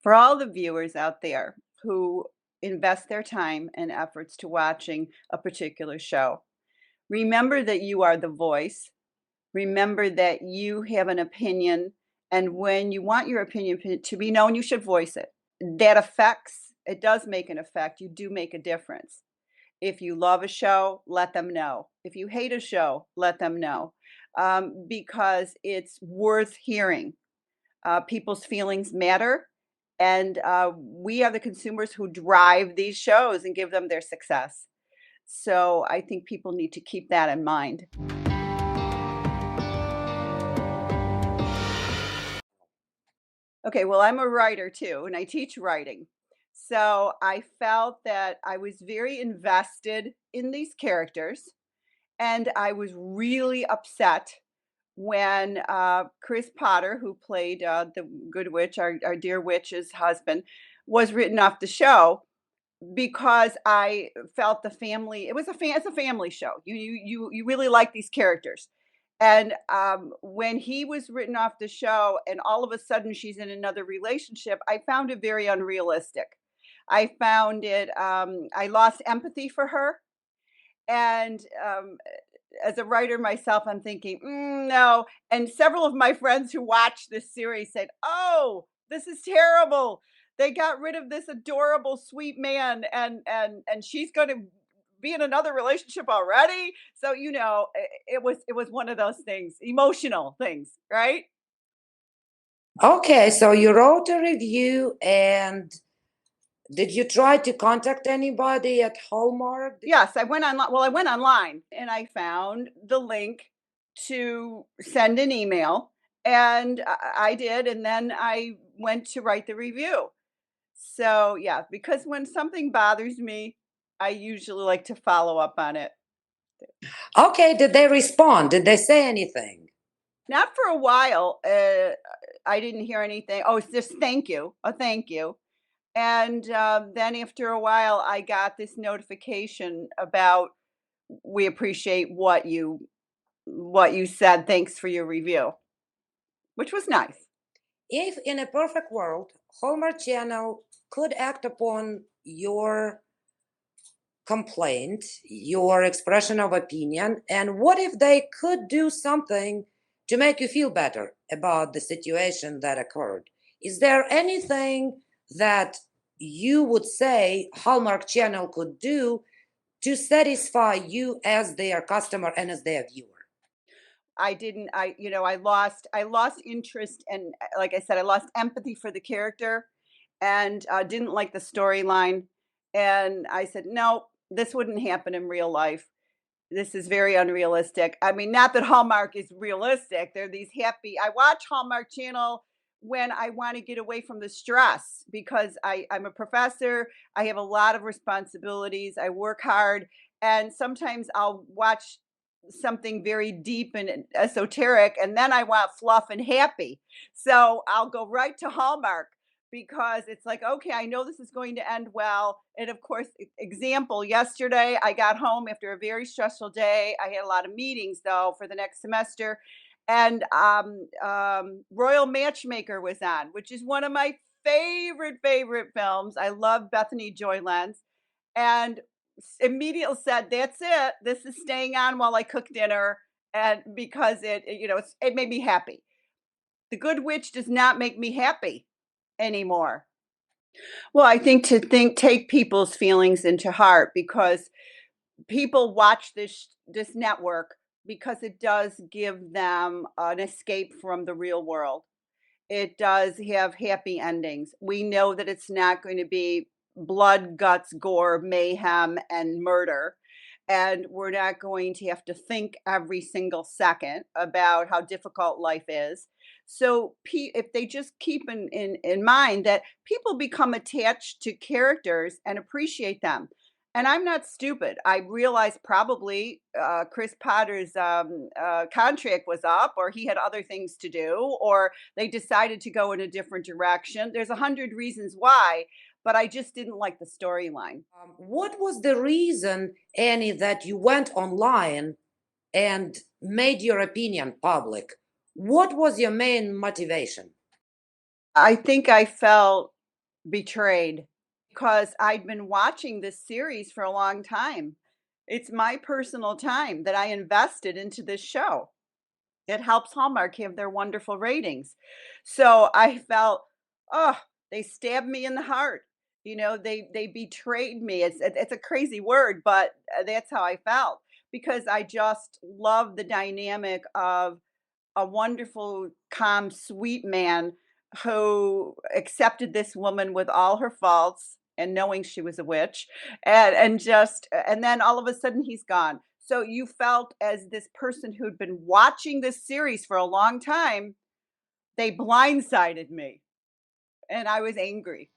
For all the viewers out there who invest their time and efforts to watching a particular show, remember that you are the voice. Remember that you have an opinion, and when you want your opinion to be known, you should voice it. It does make an effect. You do make a difference. If you love a show, let them know. If you hate a show, let them know, because it's worth hearing. People's feelings matter, and we are the consumers who drive these shows and give them their success. So I think people need to keep that in mind. Okay, well, I'm a writer too, and I teach writing. So I felt that I was very invested in these characters, and I was really upset when Chris Potter, who played the Good Witch, our dear witch's husband, was written off the show because I felt the family. It's a family show. You really like these characters, and when he was written off the show, and all of a sudden she's in another relationship, I found it very unrealistic. I found it. I lost empathy for her, and as a writer myself, I'm thinking, no. And several of my friends who watched this series said, "Oh, this is terrible. They got rid of this adorable, sweet man, and she's going to be in another relationship already." So it was one of those things, emotional things, right? Okay, so you wrote a review, and did you try to contact anybody at Hallmark? Yes, I went online. Well, I went online and I found the link to send an email, and I did, and then I went to write the review. So, yeah, because when something bothers me, I usually like to follow up on it. Okay, did they respond? Did they say anything? Not for a while. I didn't hear anything. Oh, it's just thank you, a thank you. And then after a while, I got this notification about we appreciate what you said. Thanks for your review, which was nice. If in a perfect world, Hallmark Channel could act upon your complaint, your expression of opinion, and what if they could do something to make you feel better about the situation that occurred? Is there anything that you would say Hallmark Channel could do to satisfy you as their customer and as their viewer? I didn't. I lost interest, and like I said, I lost empathy for the character, and didn't like the storyline. And I said, no, this wouldn't happen in real life. This is very unrealistic. I mean, not that Hallmark is realistic. They're these happy. I watch Hallmark Channel when I want to get away from the stress because I'm a professor. I have a lot of responsibilities. I work hard. And sometimes I'll watch something very deep and esoteric, and then I want fluff and happy. So I'll go right to Hallmark because it's like, okay, I know this is going to end well. And of course, example, yesterday I got home after a very stressful day. I had a lot of meetings though for the next semester. And Royal Matchmaker was on, which is one of my favorite films. I love Bethany Joy Lenz. And immediately said, "That's it. This is staying on while I cook dinner." And because it made me happy. The Good Witch does not make me happy anymore. Well, I think take people's feelings into heart because people watch this network because it does give them an escape from the real world. It does have happy endings. We know that it's not going to be blood, guts, gore, mayhem, and murder. And we're not going to have to think every single second about how difficult life is. So, if they just keep in mind that people become attached to characters and appreciate them. And I'm not stupid. I realized probably Chris Potter's contract was up, or he had other things to do, or they decided to go in a different direction. There's 100 reasons why, but I just didn't like the storyline. What was the reason, Annie, that you went online and made your opinion public? What was your main motivation? I think I felt betrayed because I'd been watching this series for a long time. It's my personal time that I invested into this show. It helps Hallmark have their wonderful ratings. So I felt, oh, they stabbed me in the heart. They betrayed me. It's a crazy word, but that's how I felt because I just love the dynamic of a wonderful, calm, sweet man who accepted this woman with all her faults and knowing she was a witch and then all of a sudden he's gone. So you felt as this person who'd been watching this series for a long time, they blindsided me and I was angry.